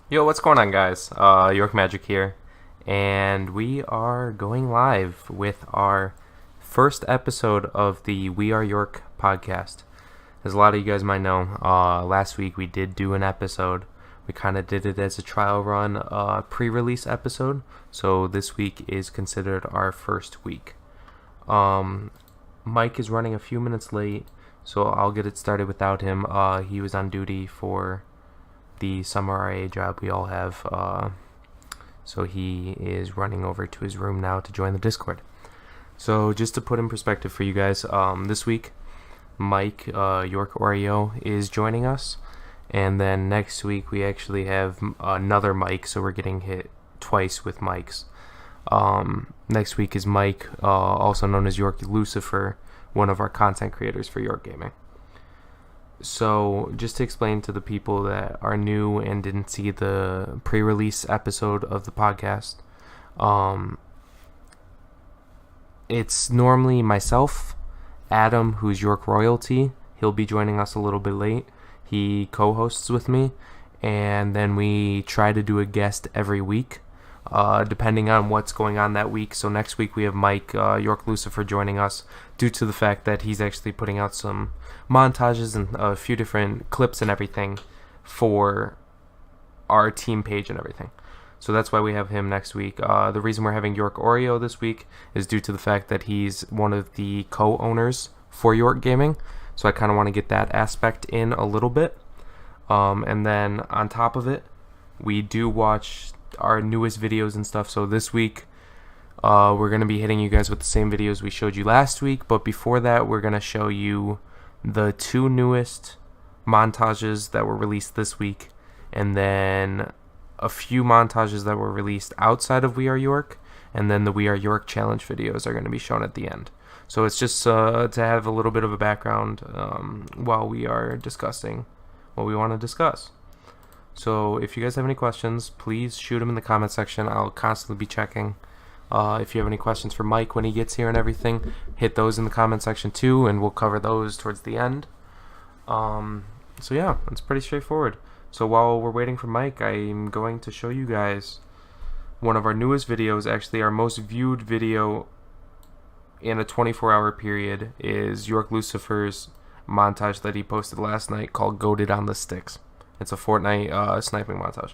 Yo, what's going on, guys? York Magic here, and we are going live with our first episode of the We Are York podcast. As a lot of you guys might know, last week we did do an episode. We kind of did it as a trial run, pre-release episode, so this week is considered our first week. Mike is running a few minutes late, so I'll get it started without him. He was on duty for the summer RA job we all have, so he is running over to his room now to join the Discord. So just to put in perspective for you guys, this week Mike York Oreo is joining us, and then next week we actually have another Mike, so we're getting hit twice with Mikes. Next week is Mike, also known as York Lucifer, one of our content creators for York Gaming. So, just to explain to the people that are new and didn't see the pre-release episode of the podcast, it's normally myself, Adam, who's York Royalty. He'll be joining us a little bit late. He co-hosts with me, and then we try to do a guest every week, depending on what's going on that week. So next week we have Mike York Lucifer joining us due to the fact that he's actually putting out some montages and a few different clips and everything for our team page and everything. So that's why we have him next week. The reason we're having York Oreo this week is due to the fact that he's one of the co-owners for York Gaming. So I kind of want to get that aspect in a little bit. And then on top of it, we do watch our newest videos and stuff. So this week we're going to be hitting you guys with the same videos we showed you last week, but before that we're going to show you the two newest montages that were released this week, and then a few montages that were released outside of We Are York, and then the We Are York challenge videos are going to be shown at the end. So it's just to have a little bit of a background while we are discussing what we want to discuss. So if you guys have any questions, please shoot them in the comment section. I'll constantly be checking. If you have any questions for Mike when he gets here and everything, hit those in the comment section too, and we'll cover those towards the end. So yeah, it's pretty straightforward. So while we're waiting for Mike, I'm going to show you guys one of our newest videos. Actually, our most viewed video in a 24-hour period is York Lucifer's montage that he posted last night called Goated on the Sticks. It's a Fortnite sniping montage.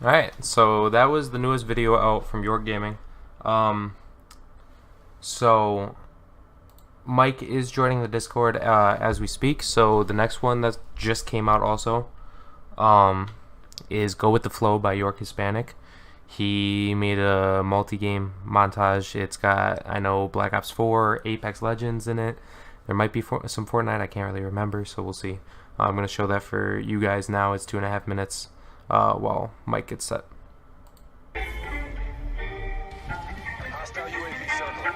Alright, so that was the newest video out from York Gaming. So Mike is joining the Discord as we speak. So the next one that just came out also is Go With The Flow by York Hispanic. He made a multi-game montage. It's got, I know, Black Ops 4, Apex Legends in it. There might be some Fortnite, I can't really remember, so we'll see. I'm going to show that for you guys now. It's 2.5 minutes while Mike gets set. Hostile UAV circle.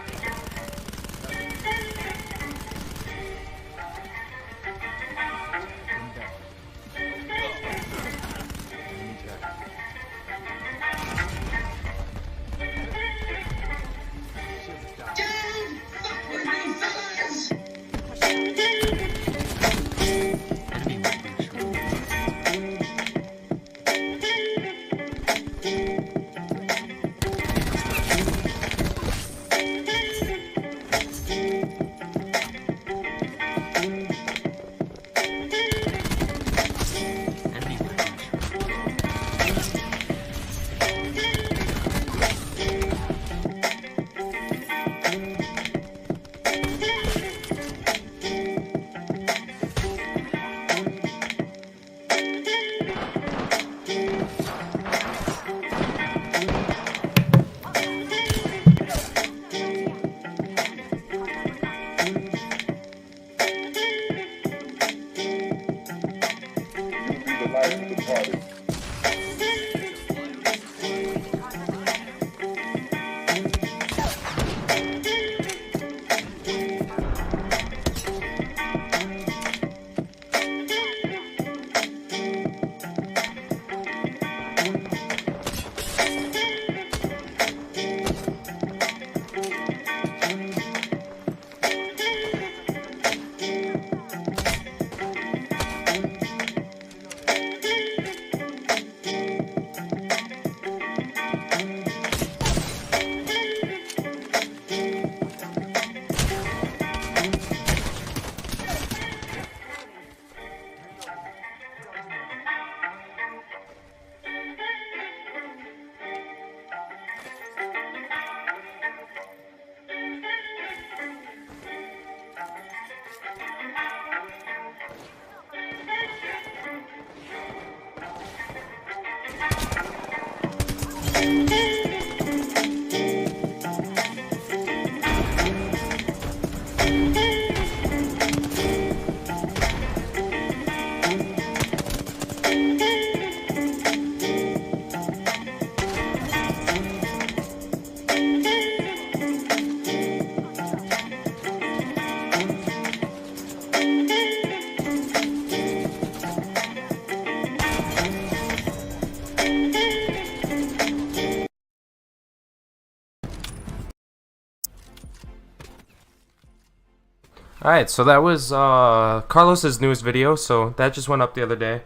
Alright, so that was Carlos's newest video, so that just went up the other day.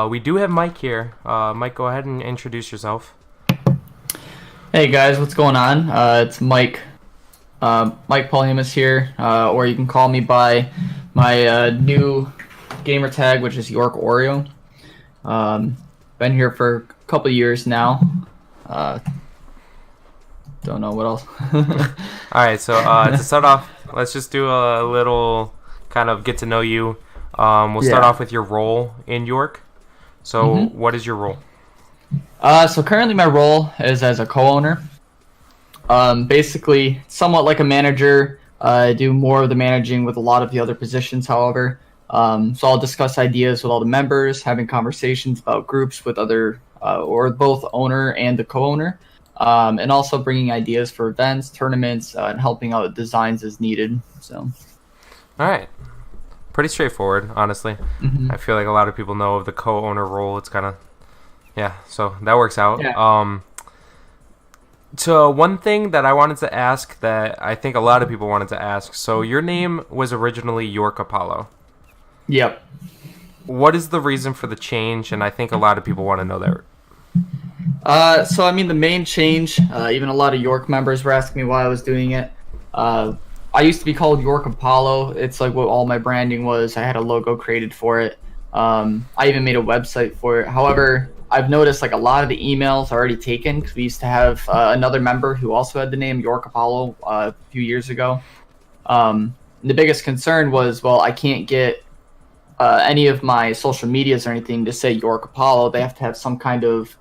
We do have Mike here. Mike, go ahead and introduce yourself. Hey guys, what's going on? It's Mike. Mike Polhemus here, or you can call me by my new gamer tag, which is York Oreo. Been here for a couple years now. Don't know what else. Alright, so to start off, let's just do a little kind of get to know you. We'll start off with your role in York. So what is your role? So currently my role is as a co-owner. Basically, somewhat like a manager. I do more of the managing with a lot of the other positions, however. So I'll discuss ideas with all the members, having conversations about groups with other, or both owner and the co-owner. And also bringing ideas for events, tournaments, and helping out with designs as needed. So, all right, pretty straightforward, honestly. I feel like a lot of people know of the co-owner role. It's kind of, yeah. So that works out. Yeah. So one thing that I wanted to ask that I think a lot of people wanted to ask. So your name was originally York Apollo. Yep. What is the reason for the change? And I think a lot of people want to know that. So I mean, the main change, even a lot of York members were asking me why I was doing it. I used to be called York Apollo. It's like what all my branding was. I had a logo created for it. I even made a website for it. However, I've noticed like a lot of the emails are already taken because we used to have another member who also had the name York Apollo a few years ago. The biggest concern was, well, I can't get any of my social medias or anything to say York Apollo. They have to have some kind of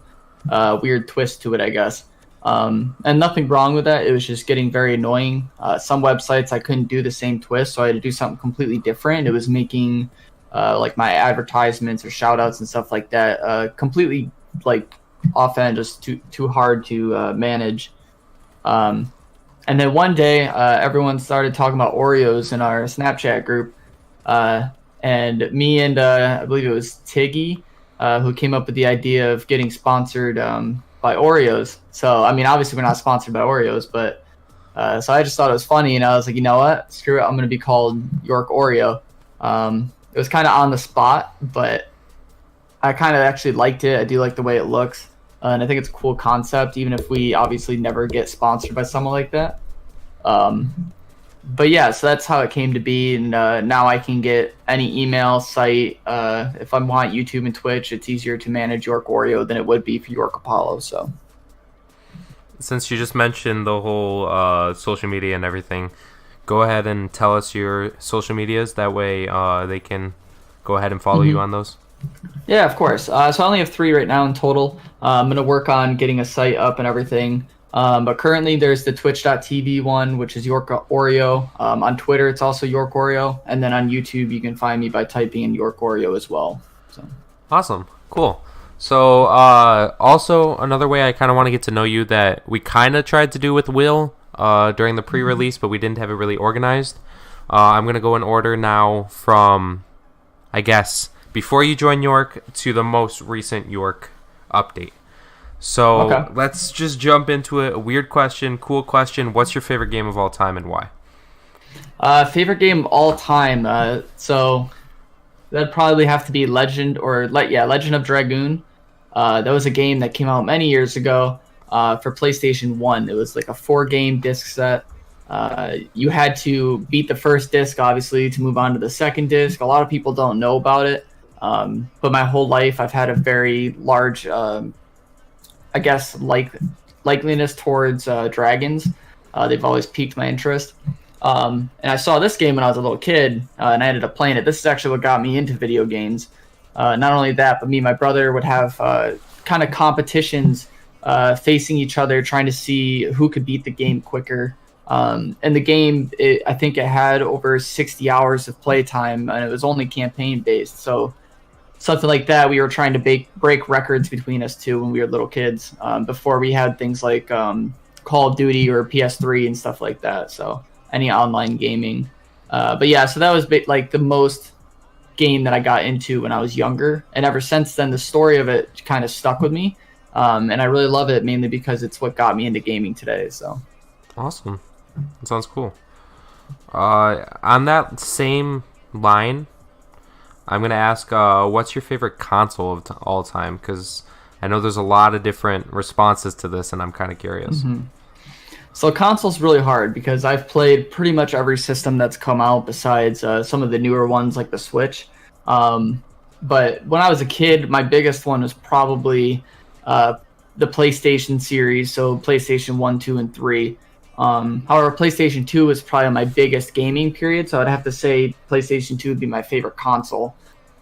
weird twist to it, I guess. And nothing wrong with that. It was just getting very annoying. Some websites I couldn't do the same twist, so I had to do something completely different. It was making like my advertisements or shout outs and stuff like that completely like offhand, just too hard to manage. And then one day everyone started talking about Oreos in our Snapchat group, and me and I believe it was Tiggy who came up with the idea of getting sponsored by Oreos. So I mean, obviously we're not sponsored by Oreos, but so I just thought it was funny, and I was like, you know what, screw it, I'm gonna be called York Oreo. It was kind of on the spot, but I kind of actually liked it. I do like the way it looks, and I think it's a cool concept, even if we obviously never get sponsored by someone like that. But yeah, so that's how it came to be, and now I can get any email site. If I want YouTube and Twitch, it's easier to manage York Oreo than it would be for York Apollo. So, Since you just mentioned the whole social media and everything, go ahead and tell us your social medias. That way they can go ahead and follow you on those. yeah, of course. So I only have 3 right now in total. I'm going to work on getting a site up and everything. But currently there's the twitch.tv one, which is York Oreo. On Twitter, it's also York Oreo. And then on YouTube, you can find me by typing in York Oreo as well. So Awesome. Cool. So also another way I kind of want to get to know you that we kind of tried to do with Will during the pre-release, but we didn't have it really organized. I'm going to go in order now from, I guess, before you join York to the most recent York update. So Okay. let's just jump into it. A weird question, cool question. What's your favorite game of all time and why? Favorite game of all time. So that'd probably have to be Legend of Dragoon. That was a game that came out many years ago for PlayStation 1. It was like a 4-game disc set. You had to beat the first disc, obviously, to move on to the second disc. A lot of people don't know about it. But my whole life, I've had a very large, I guess, likeliness towards dragons. They've always piqued my interest. And I saw this game when I was a little kid, and I ended up playing it. This is actually what got me into video games. Not only that, but me and my brother would have kind of competitions facing each other, trying to see who could beat the game quicker. And the game, I think it had over 60 hours of playtime, and it was only campaign-based. So something like that, we were trying to break records between us two when we were little kids, before we had things like Call of Duty or PS3 and stuff like that. So any online gaming. But yeah, so that was like the most game that I got into when I was younger. And ever since then, the story of it kind of stuck with me. And I really love it, mainly because it's what got me into gaming today. So Awesome. That sounds cool. On that same line, I'm going to ask, what's your favorite console of all time? Because I know there's a lot of different responses to this, and I'm kind of curious. So console's really hard because I've played pretty much every system that's come out besides some of the newer ones like the Switch. But when I was a kid, my biggest one was probably the PlayStation series, so PlayStation 1, 2, and 3. However, PlayStation 2 was probably my biggest gaming period, so I'd have to say PlayStation 2 would be my favorite console.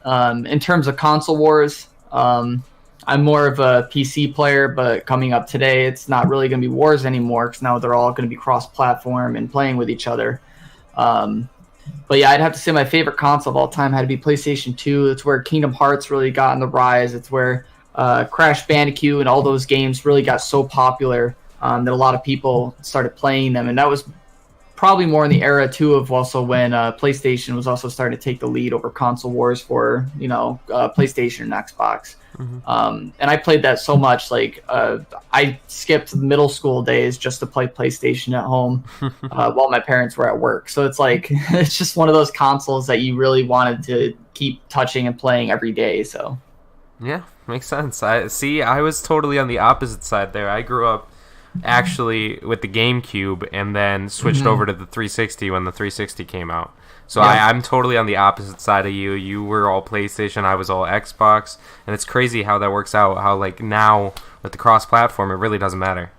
In terms of console wars, I'm more of a PC player, but coming up today, it's not really going to be wars anymore because now they're all going to be cross-platform and playing with each other. But yeah, I'd have to say my favorite console of all time had to be PlayStation 2. It's where Kingdom Hearts really got on the rise. It's where Crash Bandicoot and all those games really got so popular that a lot of people started playing them. And that was probably more in the era, too, of also when PlayStation was also starting to take the lead over console wars for, PlayStation and Xbox. And I played that so much, like I skipped middle school days just to play PlayStation at home while my parents were at work. So it's like it's just one of those consoles that you really wanted to keep touching and playing every day. So Yeah, makes sense. I was totally on the opposite side there. I grew up actually with the GameCube, and then switched over to the 360 when the 360 came out. So Yeah. I'm totally on the opposite side of you. You were all PlayStation, I was all Xbox, and it's crazy how that works out. How like now with the cross-platform, it really doesn't matter.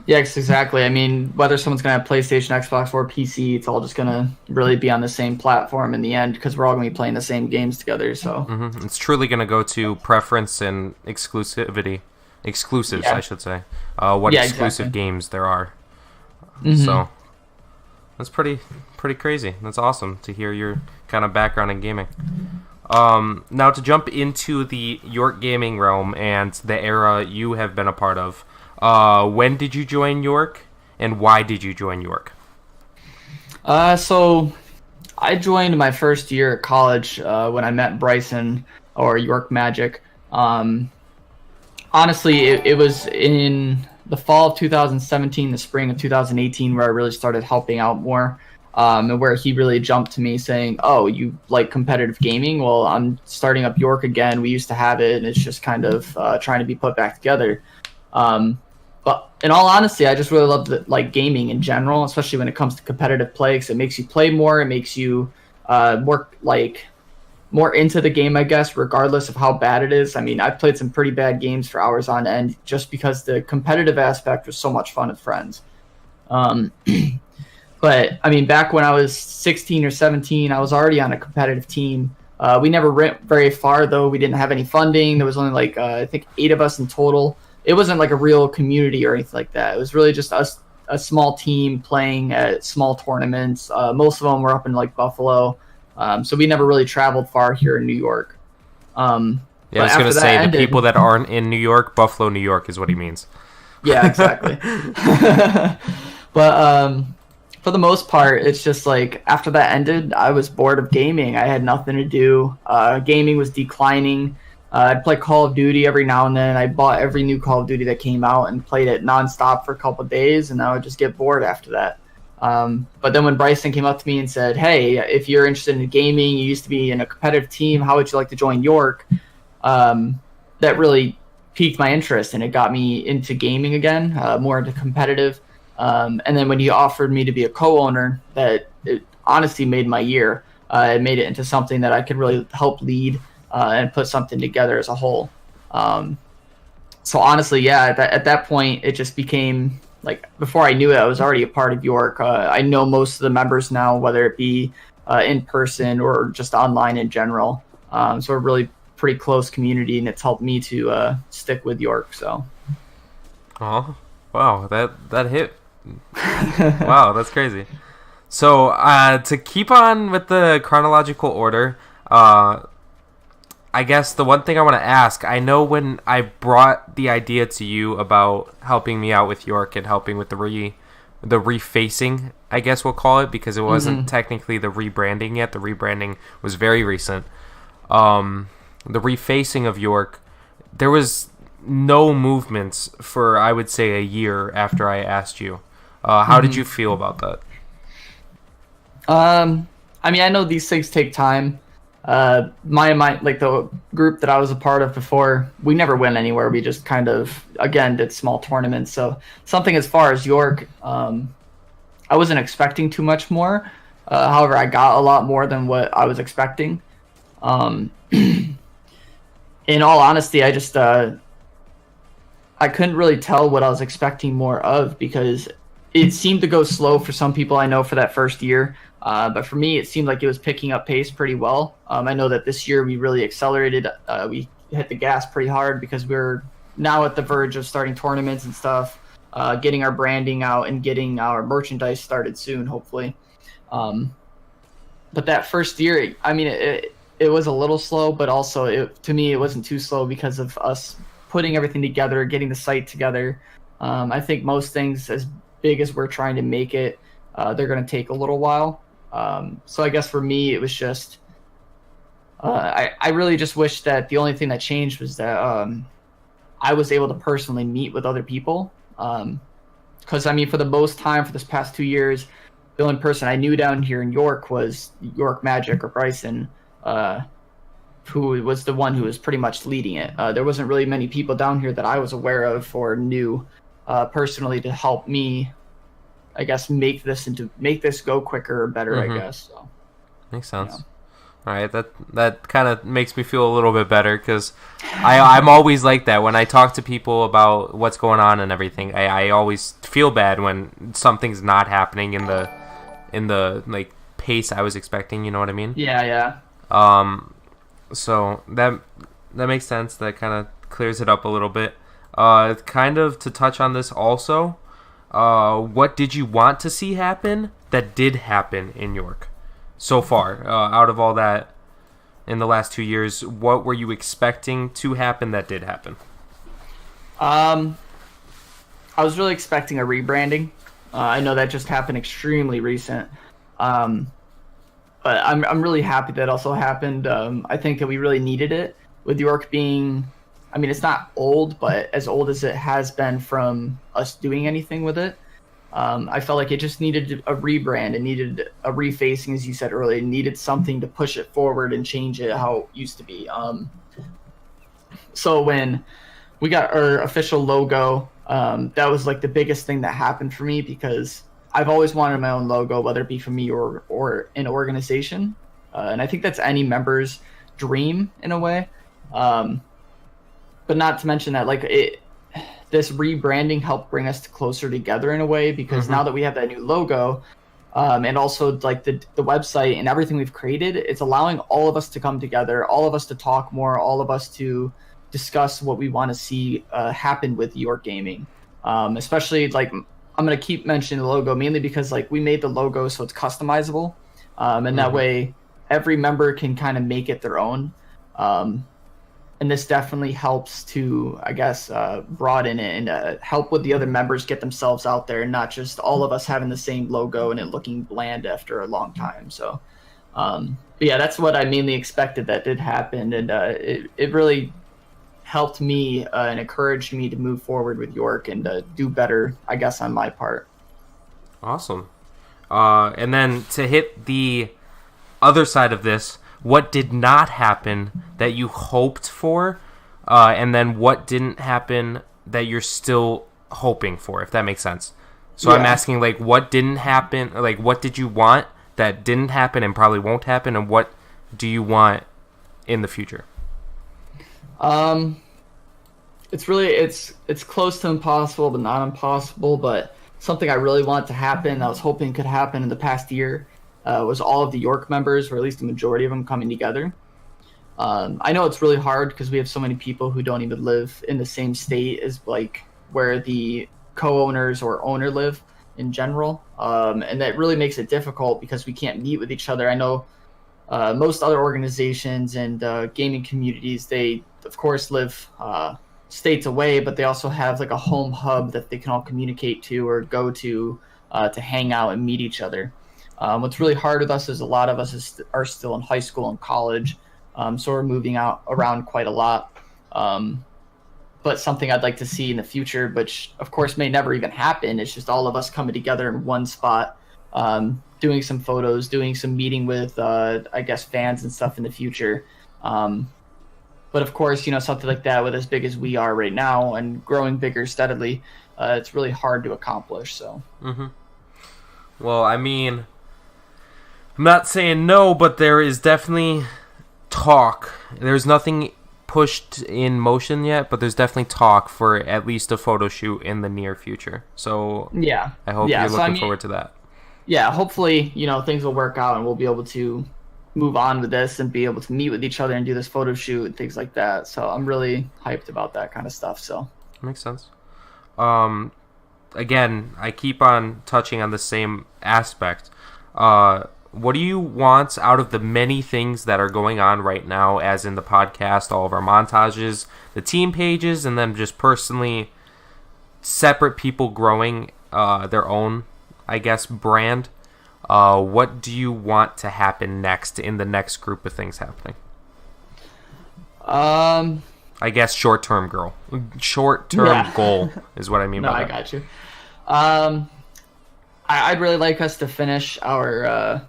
Yes, exactly. I mean, whether someone's going to have PlayStation, Xbox, or PC, it's all just going to really be on the same platform in the end because we're all going to be playing the same games together. So, It's truly going to go to preference and exclusives, Yeah. I should say. What Yeah, exclusive exactly. games there are. Mhm. So that's pretty crazy. That's awesome to hear your kind of background in gaming. Now to jump into the York gaming realm and the era you have been a part of. When did you join York, and why did you join York? So I joined my first year at college when I met Bryson or York Magic. Honestly, it was in the fall of 2017, the spring of 2018, where I really started helping out more. And where he really jumped to me saying, "Oh, you like competitive gaming? Well, I'm starting up York again. We used to have it, and it's just kind of trying to be put back together." But in all honesty, I just really love like gaming in general, especially when it comes to competitive play, because it makes you play more. It makes you more into the game, I guess, regardless of how bad it is. I mean, I've played some pretty bad games for hours on end just because the competitive aspect was so much fun with friends. Um, but I mean, back when I was 16 or 17, I was already on a competitive team. We never went very far, though. We didn't have any funding. There was only like I think 8 of us in total. It wasn't like a real community or anything like that. It was really just us, a small team playing at small tournaments. Most of them were up in like Buffalo. So we never really traveled far here in New York. Yeah, I was But going to after that say, the ended- people that aren't in New York, Buffalo, New York is what he means. Yeah, exactly. But for the most part, it's just like after that ended, I was bored of gaming. I had nothing to do. Gaming was declining. I'd play Call of Duty every now and then. I bought every new Call of Duty that came out and played it nonstop for a couple of days, and I would just get bored after that. But then when Bryson came up to me and said, "Hey, if you're interested in gaming, you used to be in a competitive team, how would you like to join York?" That really piqued my interest, and it got me into gaming again, more into competitive. And then when he offered me to be a co-owner, that it honestly made my year. It made it into something that I could really help lead and put something together as a whole. So honestly, yeah, at that point, it just became like before I knew it, I was already a part of York. I know most of the members now, whether it be in person or just online in general. So we're really pretty close community, and it's helped me to stick with York. So. Oh, wow, that hit. Wow, that's crazy. So, to keep on with the chronological order, I guess the one thing I want to ask, I know when I brought the idea to you about helping me out with York and helping with the refacing, I guess we'll call it, because it wasn't technically the rebranding yet. The rebranding was very recent. The refacing of York, there was no movements for, I would say, a year after I asked you. How did you feel about that? I mean, I know these things take time. My like the group that I was a part of before, we never went anywhere. We just kind of again did small tournaments. So something as far as York, I wasn't expecting too much more. However, I got a lot more than what I was expecting. In all honesty, I just I couldn't really tell what I was expecting more of because it seemed to go slow for some people I know for that first year. But for me, it seemed like it was picking up pace pretty well. I know that this year we really accelerated. We hit the gas pretty hard because we're now at the verge of starting tournaments and stuff, getting our branding out and getting our merchandise started soon, hopefully. But that first year, I mean, it was a little slow, but also to me, it wasn't too slow because of us putting everything together, getting the site together. I think most things, as big as we're trying to make it, they're going to take a little while. So I guess for me, it was just, I really just wish that the only thing that changed was that I was able to personally meet with other people. Because, I mean, for the most time, for this past 2 years, the only person I knew down here in York was York Magic or Bryson, who was the one who was pretty much leading it. There wasn't really many people down here that I was aware of or knew. personally to help me, I guess, make this go quicker or better. Mhm. I guess. So, Makes sense. yeah. All right, that kind of makes me feel a little bit better because I'm always like that when I talk to people about what's going on and everything. I always feel bad when something's not happening in the like pace I was expecting. You know what I mean? Yeah, yeah. So that makes sense. That kind of clears it up a little bit. Kind of to touch on this also. What did you want to see happen that did happen in York so far? Out of all that in the last 2 years, what were you expecting to happen that did happen? I was really expecting a rebranding. I know that just happened extremely recent. But I'm really happy that also happened. I think that we really needed it with York being, I mean, it's not old, but as old as it has been from us doing anything with it. I felt like it just needed a rebrand. It needed a refacing, as you said earlier. It needed something to push it forward and change it how it used to be. So when we got our official logo, that was like the biggest thing that happened for me because I've always wanted my own logo, whether it be for me or an organization. And I think that's any member's dream in a way. But not to mention that, like, this rebranding helped bring us closer together in a way because now that we have that new logo, and also like the website and everything we've created, it's allowing all of us to come together, all of us to talk more, all of us to discuss what we want to see happen with York Gaming. Especially like I'm gonna keep mentioning the logo mainly because like we made the logo so it's customizable, and that way every member can kind of make it their own. And this definitely helps to, I guess, broaden it and help with the other members get themselves out there and not just all of us having the same logo and it looking bland after a long time. So, but yeah, that's what I mainly expected that did happen. And it really helped me and encouraged me to move forward with York and do better, I guess, on my part. Awesome. And then to hit the other side of this, what did not happen that you hoped for, and then what didn't happen that you're still hoping for, if that makes sense. So Yeah. I'm asking, like, what didn't happen, like, what did you want that didn't happen and probably won't happen, and what do you want in the future? It's really it's close to impossible, but not impossible. But something I really want to happen, I was hoping could happen in the past year, was all of the York members, or at least the majority of them, coming together. I know it's really hard because we have so many people who don't even live in the same state as like where the co-owners or owner live in general, and that really makes it difficult because we can't meet with each other. I know most other organizations and gaming communities, they of course live states away, but they also have like a home hub that they can all communicate to or go to hang out and meet each other. What's really hard with us is a lot of us are still in high school and college, so we're moving out around quite a lot. But something I'd like to see in the future, which of course may never even happen, it's just all of us coming together in one spot, doing some photos, doing some meeting with, I guess, fans and stuff in the future. But of course, you know, something like that with as big as we are right now and growing bigger steadily, it's really hard to accomplish. So. Well, I mean, I'm not saying no, but there is definitely talk. There's nothing pushed in motion yet, but there's definitely talk for at least a photo shoot in the near future. So Yeah. I hope Yeah, you're so, looking I mean, forward to that. Yeah, hopefully, you know, things will work out and we'll be able to move on with this and be able to meet with each other and do this photo shoot and things like that. So I'm really hyped about that kind of stuff. So Makes sense. Again, I keep on touching on the same aspect. What do you want out of the many things that are going on right now, as in the podcast, all of our montages, the team pages, and then just personally separate people growing their own, I guess, brand? What do you want to happen next in the next group of things happening? I guess short-term goal is what I mean no, by I that. got you. I'd really like us to finish our,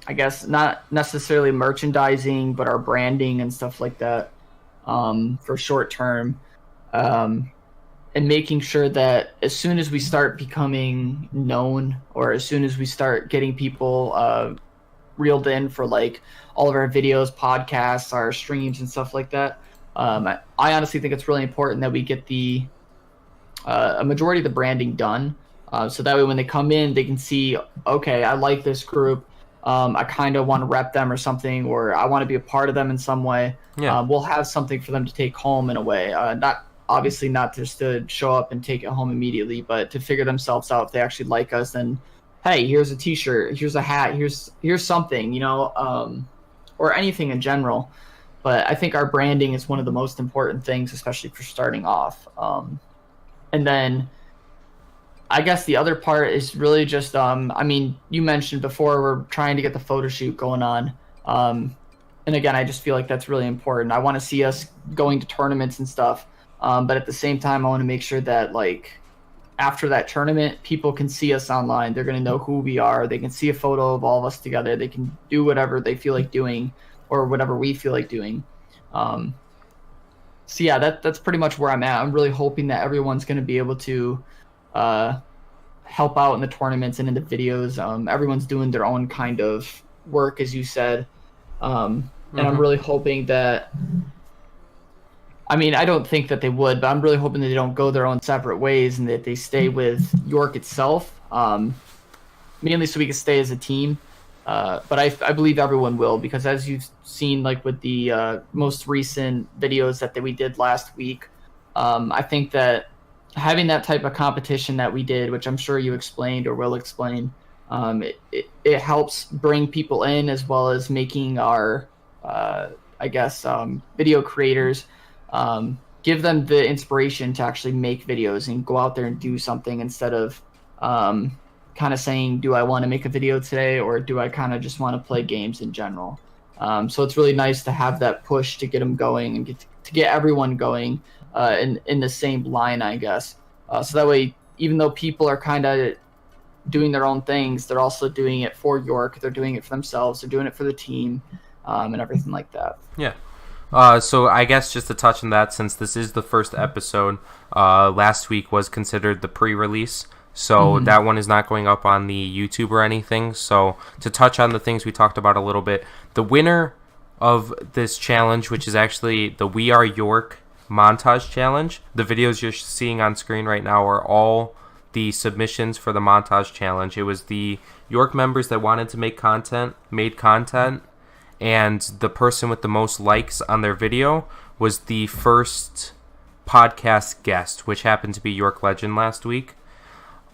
I guess, not necessarily merchandising, but our branding and stuff like that, for short term. And and making sure that as soon as we start becoming known, or as soon as we start getting people reeled in for like all of our videos, podcasts, our streams, and stuff like that, I honestly think it's really important that we get a majority of the branding done, so that way when they come in, they can see, okay, I like this group. I kind of want to rep them or something, or I want to be a part of them in some way. Yeah. We'll have something for them to take home in a way. Not just to show up and take it home immediately, but to figure themselves out. If they actually like us, then hey, here's a T-shirt, here's a hat, here's something, or anything in general. But I think our branding is one of the most important things, especially for starting off. And then I guess the other part is really just, you mentioned before we're trying to get the photo shoot going on. And again, I just feel like that's really important. I want to see us going to tournaments and stuff. But at the same time, I want to make sure that, like, after that tournament, people can see us online. They're going to know who we are. They can see a photo of all of us together. They can do whatever they feel like doing, or whatever we feel like doing. So yeah, that's pretty much where I'm at. I'm really hoping that everyone's going to be able to help out in the tournaments and in the videos. Everyone's doing their own kind of work, as you said. And I'm really hoping that, I don't think that they would, but I'm really hoping that they don't go their own separate ways and that they stay with York itself, mainly so we can stay as a team. But I believe everyone will, because as you've seen, like with the most recent videos that we did last week, I think that having that type of competition that we did, which I'm sure you explained or will explain, it helps bring people in, as well as making our, video creators, give them the inspiration to actually make videos and go out there and do something, instead of kind of saying, do I want to make a video today, or do I kind of just want to play games in general? So it's really nice to have that push to get them going and to get everyone going in the same line, I guess. So that way, even though people are kind of doing their own things, they're also doing it for York. They're doing it for themselves. They're doing it for the team, and everything like that. Yeah. So I guess just to touch on that, since this is the first episode, last week was considered the pre-release. So that one is not going up on the YouTube or anything. So to touch on the things we talked about a little bit, the winner of this challenge, which is actually the We Are York montage challenge, the videos you're seeing on screen right now are all the submissions for the montage challenge. It was the York members that wanted to make content, made content, and the person with the most likes on their video was the first podcast guest, which happened to be York Legend last week.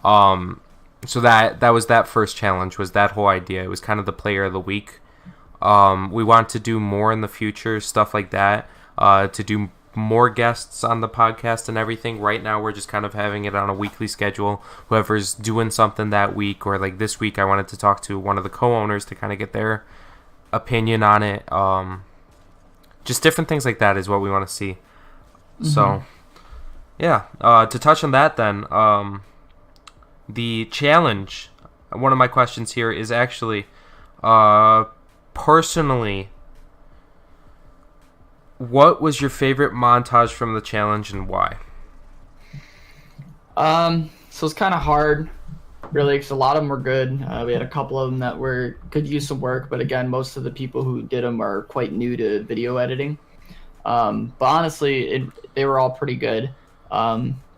So that was that first challenge, was that whole idea. It was kind of the player of the week. We want to do more in the future, stuff like that, to do more guests on the podcast and everything. Right now we're just kind of having it on a weekly schedule. Whoever's doing something that week, or like this week I wanted to talk to one of the co-owners to kind of get their opinion on it. Just different things like that is what we want to see. So yeah, to touch on that then, the challenge, one of my questions here is actually, personally, what was your favorite montage from the challenge and why? So it's kind of hard, really, because a lot of them were good. We had a couple of them that could use some work, but again, most of the people who did them are quite new to video editing. But honestly, they were all pretty good.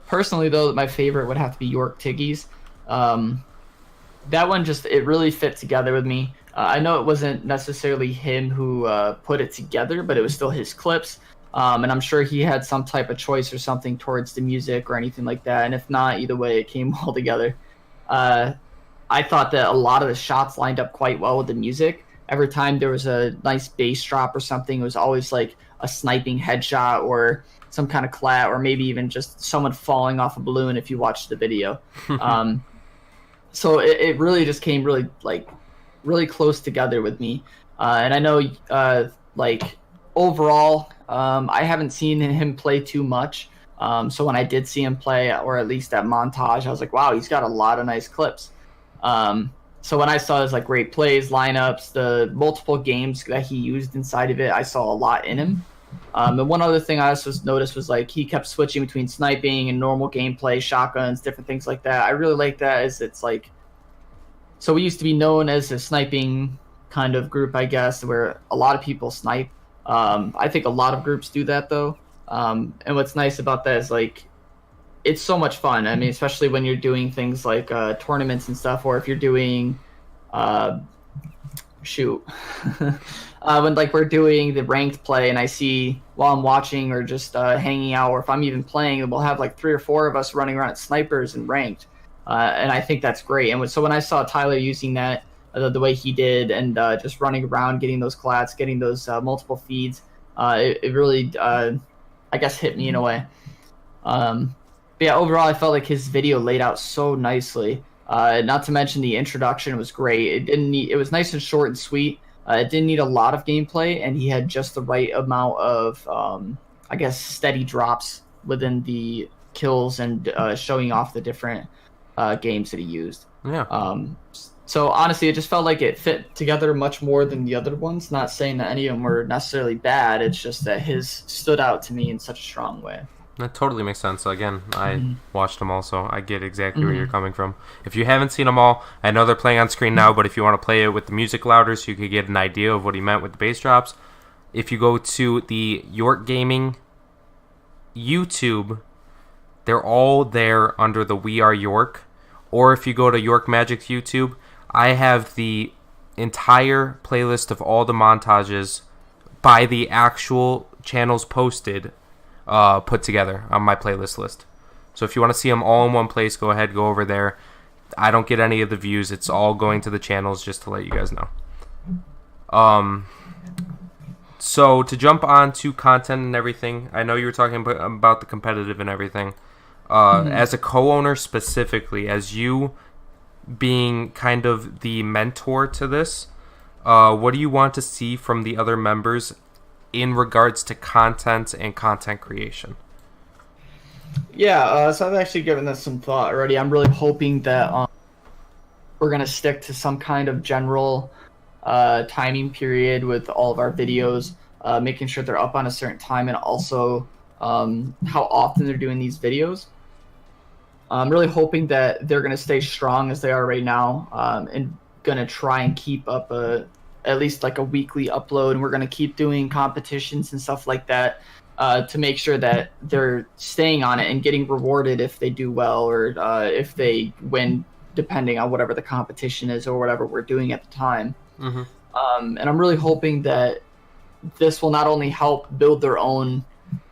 Personally, though, my favorite would have to be York Tiggy's. That one it really fit together with me. I know it wasn't necessarily him who put it together, but it was still his clips. And I'm sure he had some type of choice or something towards the music or anything like that. And if not, either way, it came well together. I thought that a lot of the shots lined up quite well with the music. Every time there was a nice bass drop or something, it was always like a sniping headshot or some kind of clat, or maybe even just someone falling off a balloon if you watched the video. So it really just came really close together with me. And I know overall, I haven't seen him play too much. So when I did see him play, or at least that montage, I was like, wow, he's got a lot of nice clips. So when I saw his great plays, lineups, the multiple games that he used inside of it, I saw a lot in him. And one other thing I also noticed was like he kept switching between sniping and normal gameplay, shotguns, different things like that. I really like that as it's like, so we used to be known as a sniping kind of group, I guess, where a lot of people snipe. I think a lot of groups do that though. And what's nice about that is like it's so much fun. I mean, especially when you're doing things like tournaments and stuff, or if you're doing shoot when like we're doing the ranked play and I see while I'm watching or just hanging out, or if I'm even playing, we'll have like 3 or 4 of us running around at snipers and ranked, and I think that's great. And so when I saw Tyler using that the way he did, and just running around getting those collats, getting those multiple feeds, it really I guess hit me in a way. But yeah, overall I felt like his video laid out so nicely. Not to mention the introduction was great. It was nice and short and sweet. It didn't need a lot of gameplay, and he had just the right amount of, I guess, steady drops within the kills and showing off the different games that he used. Yeah. So honestly, it just felt like it fit together much more than the other ones. Not saying that any of them were necessarily bad. It's just that his stood out to me in such a strong way. That totally makes sense. Again, I watched them all, so I get exactly where you're coming from. If you haven't seen them all, I know they're playing on screen now, but if you want to play it with the music louder so you could get an idea of what he meant with the bass drops, if you go to the York Gaming YouTube, they're all there under the We Are York. Or if you go to York Magic's YouTube, I have the entire playlist of all the montages by the actual channels posted put together on my playlist list. So if you want to see them all in one place, go ahead, go over there. I don't get any of the views. It's all going to the channels, just to let you guys know. So to jump on to content and everything, I know you were talking about the competitive and everything. As a co-owner specifically, as you being kind of the mentor to this, what do you want to see from the other members in regards to content and content creation? Yeah, so I've actually given this some thought already. I'm really hoping that we're going to stick to some kind of general timing period with all of our videos, making sure they're up on a certain time, and also how often they're doing these videos. I'm really hoping that they're going to stay strong as they are right now, and going to try and keep up at least like a weekly upload, and we're going to keep doing competitions and stuff like that to make sure that they're staying on it and getting rewarded if they do well, or if they win, depending on whatever the competition is or whatever we're doing at the time. And I'm really hoping that this will not only help build their own,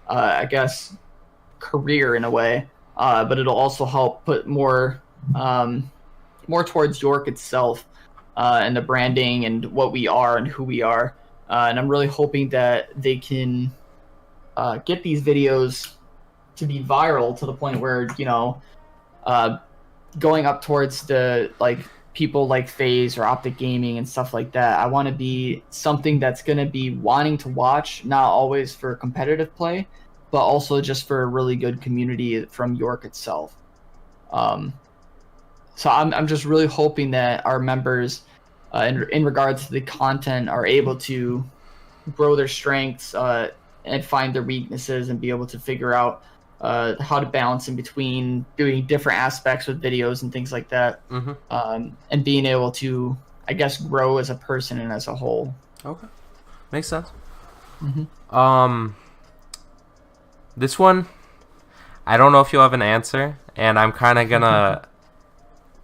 I guess, career in a way, but it'll also help put more towards York itself, and the branding and what we are and who we are. And I'm really hoping that they can get these videos to be viral to the point where, you know, going up towards the like people like FaZe or Optic Gaming and stuff like that. I want to be something that's going to be wanting to watch, not always for competitive play, but also just for a really good community from York itself. So I'm just really hoping that our members, in regards to the content, are able to grow their strengths and find their weaknesses and be able to figure out how to balance in between doing different aspects with videos and things like that, and being able to, I guess, grow as a person and as a whole. Okay, makes sense. This one, I don't know if you'll have an answer, and I'm kind of gonna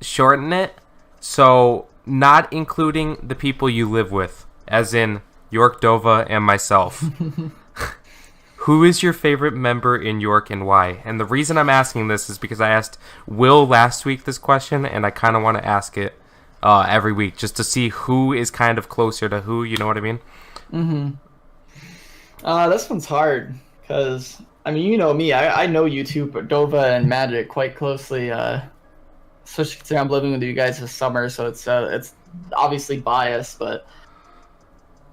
shorten it. So, not including the people you live with, as in York, Dova, and myself. Who is your favorite member in York and why? And the reason I'm asking this is because I asked Will last week this question, and I kind of want to ask it every week just to see who is kind of closer to who, you know what I mean? This one's hard because, I mean, you know me, I know you two, Dova and Magic, quite closely, especially considering I'm living with you guys this summer, so it's obviously biased, but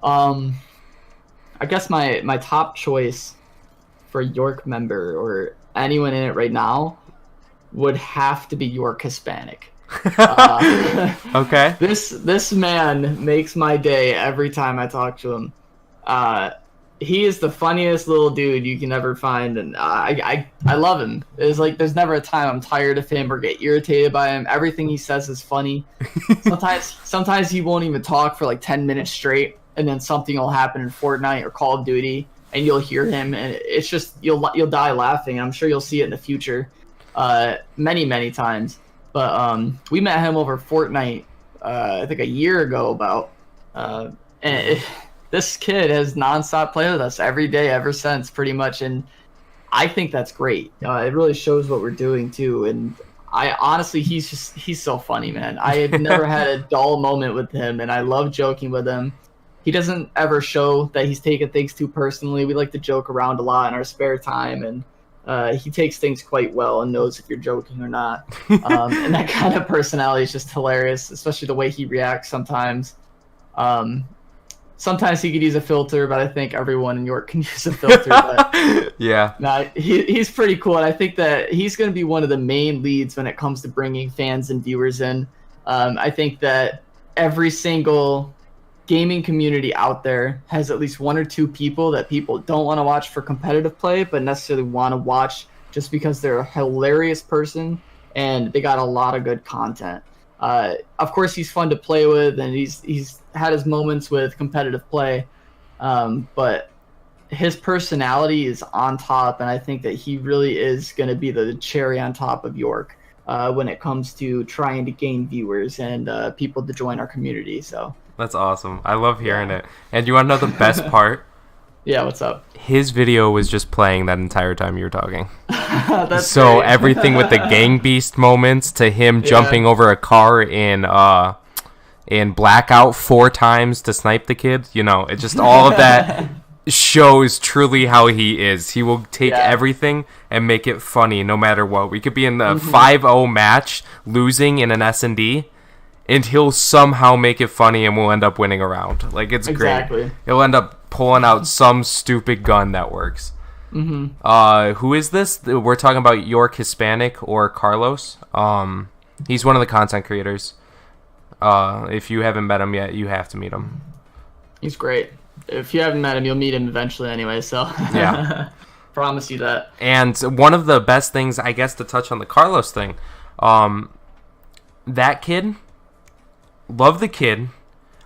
I guess my top choice for York member or anyone in it right now would have to be York Hispanic. Okay. This man makes my day every time I talk to him. he is the funniest little dude you can ever find, and I love him. It's like there's never a time I'm tired of him or get irritated by him. Everything he says is funny. Sometimes he won't even talk for like 10 minutes straight, and then something will happen in Fortnite or Call of Duty, and you'll hear him, and it's just you'll die laughing. I'm sure you'll see it in the future, many times. But we met him over Fortnite, I think a year ago about, this kid has nonstop played with us every day ever since, pretty much, and I think that's great. It really shows what we're doing too, and I honestly, he's so funny, man. I have never had a dull moment with him, and I love joking with him. He doesn't ever show that he's taking things too personally. We like to joke around a lot in our spare time, and he takes things quite well and knows if you're joking or not. And that kind of personality is just hilarious, especially the way he reacts sometimes. Sometimes he could use a filter, but I think everyone in York can use a filter. But Yeah. no, he's pretty cool, and I think that he's going to be one of the main leads when it comes to bringing fans and viewers in. I think that every single gaming community out there has at least one or two people that people don't want to watch for competitive play, but necessarily want to watch just because they're a hilarious person and they got a lot of good content. Of course, he's fun to play with, and he's had his moments with competitive play, but his personality is on top, and I think that he really is going to be the cherry on top of York when it comes to trying to gain viewers and people to join our community. So That's awesome. I love hearing it. And you want to know the best part? yeah, what's up? His video was just playing that entire time you were talking. That's So great. everything with the gang beast moments to him Yeah. jumping over a car in Blackout 4 times to snipe the kid, you know, it just all of that shows truly how he is. He will take Yeah. everything and make it funny no matter what. We could be in the Mm-hmm. 5-0 match losing in an S&D and he'll somehow make it funny and we'll end up winning a round. Like, it's Exactly. great. He'll end up pulling out some stupid gun that works. Who is this? We're talking about York Hispanic or Carlos. He's one of the content creators. If you haven't met him yet, you have to meet him. He's great. If you haven't met him, you'll meet him eventually anyway, so Yeah. promise you that. And one of the best things, I guess, to touch on the Carlos thing, that kid, love the kid.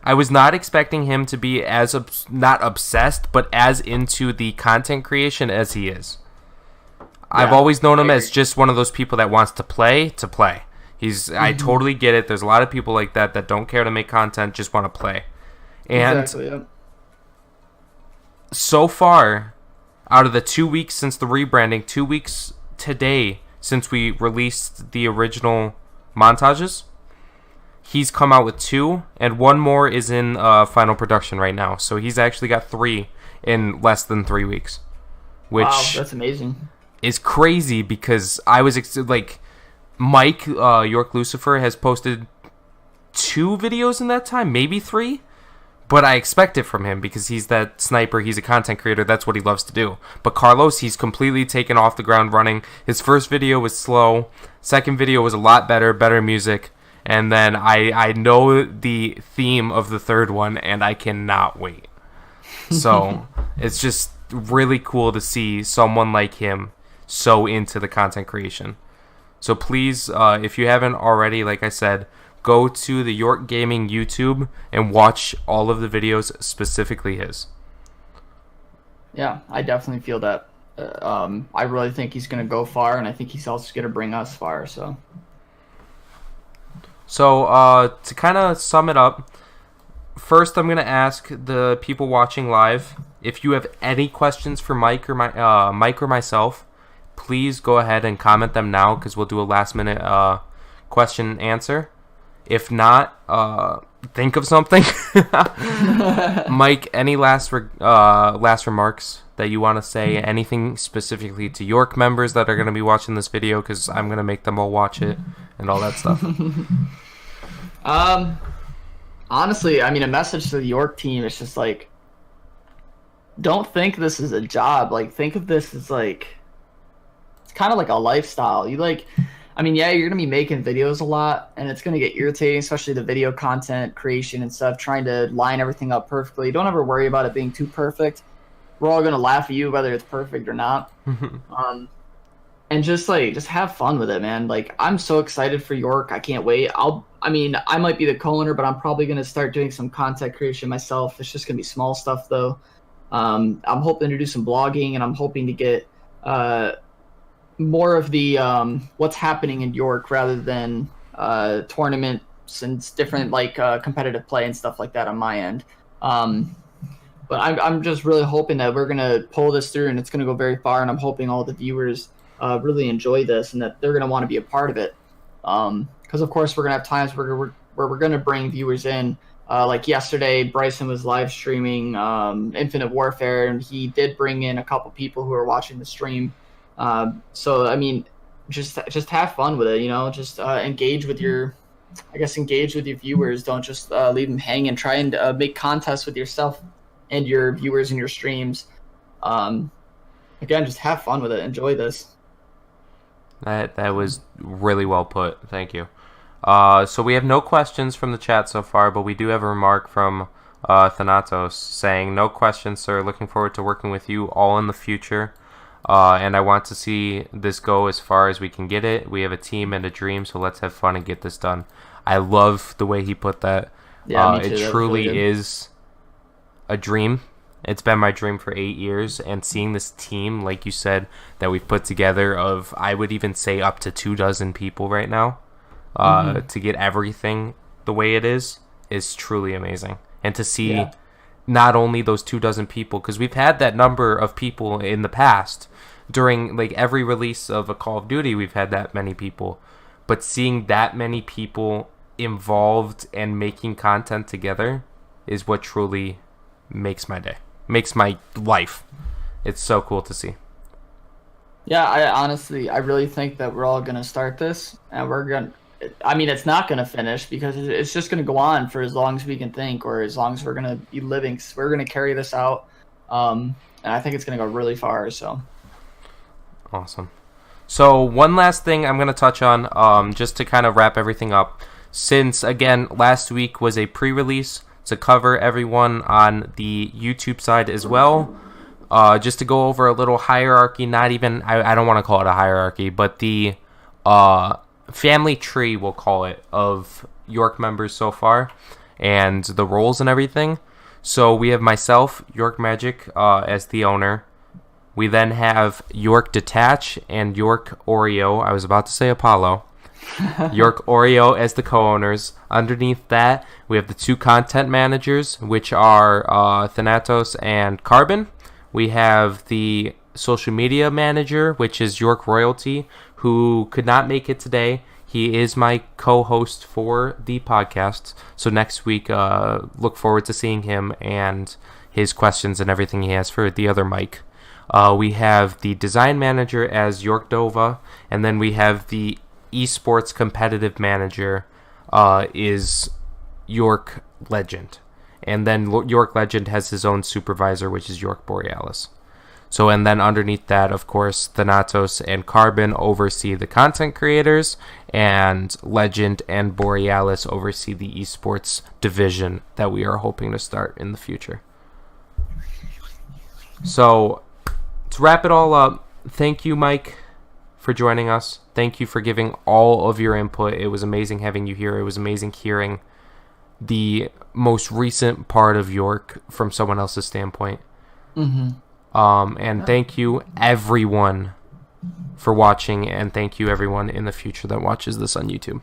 I was not expecting him to be as not obsessed, but as into the content creation as he is. I've Yeah, always known him I as agree. just one of those people that wants to play. I totally get it. There's a lot of people like that that don't care to make content, just want to play. And Exactly, yeah. so far, out of the 2 weeks since the rebranding, 2 weeks today since we released the original montages, he's come out with 2, and 1 more is in final production right now. So he's actually got 3 in less than 3 weeks, which Wow, that's amazing. is crazy because I was Mike York Lucifer has posted 2 videos in that time, maybe 3. But I expect it from him because he's that sniper. He's a content creator. That's what he loves to do. But Carlos, he's completely taken off the ground running. His first video was slow. Second video was a lot better music. And then I know the theme of the third one, and I cannot wait. So it's just really cool to see someone like him so into the content creation. So please, if you haven't already, like I said, go to the York Gaming YouTube and watch all of the videos, specifically his. Yeah, I definitely feel that. I really think he's going to go far, and I think he's also going to bring us far. So To kind of sum it up, first I'm going to ask the people watching live, if you have any questions for Mike or myself, please go ahead and comment them now because we'll do a last minute question and answer. If not, think of something. Mike, any last remarks that you want to say? Anything specifically to York members that are going to be watching this video? Because I'm going to make them all watch it and all that stuff. honestly, I mean, a message to the York team is just like, don't think this is a job. Like, think of this as like, it's kind of like a lifestyle. I mean, yeah, you're going to be making videos a lot, and it's going to get irritating, especially the video content creation and stuff, trying to line everything up perfectly. Don't ever worry about it being too perfect. we're all gonna laugh at you whether it's perfect or not. And just have fun with it, man. Like, I'm so excited for York. I can't wait. I mean, I might be the co-owner, but I'm probably gonna start doing some content creation myself. It's just gonna be small stuff though. I'm hoping to do some blogging, and I'm hoping to get more of the what's happening in York rather than tournaments and different competitive play and stuff like that on my end. But I'm just really hoping that we're gonna pull this through and it's gonna go very far. And I'm hoping all the viewers really enjoy this and that they're gonna want to be a part of it. Because of course we're gonna have times where we're gonna bring viewers in. Like yesterday, Bryson was live streaming Infinite Warfare, and he did bring in a couple people who were watching the stream. So I mean, just have fun with it, you know. Just engage with your viewers. Don't just leave them hanging. Try and make contests with yourself and your viewers in your streams. Again, just have fun with it. Enjoy this. That was really well put. Thank you. So we have no questions from the chat so far, but we do have a remark from Thanatos saying, "No questions, sir. Looking forward to working with you all in the future. And I want to see this go as far as we can get it. We have a team and a dream, so let's have fun and get this done." I love the way he put that. Yeah, me too. It truly is a dream. It's been my dream for 8 years, and seeing this team, like you said, that we've put together of, I would even say up to 24 people right now, to get everything the way it is truly amazing. And to see not only those 24 people, because we've had that number of people in the past during like every release of a Call of Duty, we've had that many people, but seeing that many people involved and making content together is what truly makes my day, makes my life. It's so cool to see. Yeah, I really think that we're all gonna start this, and it's not gonna finish because it's just gonna go on for as long as we can think, or as long as we're gonna be living. So we're gonna carry this out, and I think it's gonna go really far. So awesome. So one last thing I'm gonna touch on, just to kind of wrap everything up. Since again last week was a pre-release to cover everyone on the YouTube side as well. Just to go over a little hierarchy, not even, I don't want to call it a hierarchy, but the family tree, we'll call it, of York members so far, and the roles and everything. So we have myself, York Magic, as the owner. We then have York Detach and York Oreo. I was about to say Apollo. York Oreo as the co-owners. Underneath that, we have the two content managers, which are Thanatos and Carbon. We have the social media manager, which is York Royalty, who could not make it today. He is my co-host for the podcast. So next week, look forward to seeing him and his questions and everything he has for the other mic. We have the design manager as York Dova, and then we have the esports competitive manager is York Legend. And then York Legend has his own supervisor, which is York Borealis. So, and then underneath that, of course, Thanatos and Carbon oversee the content creators, and Legend and Borealis oversee the esports division that we are hoping to start in the future. So, to wrap it all up, thank you, Mike, for joining us. Thank you for giving all of your input. It was amazing having you here. It was amazing hearing the most recent part of York from someone else's standpoint. And thank you everyone for watching, and thank you everyone in the future that watches this on YouTube.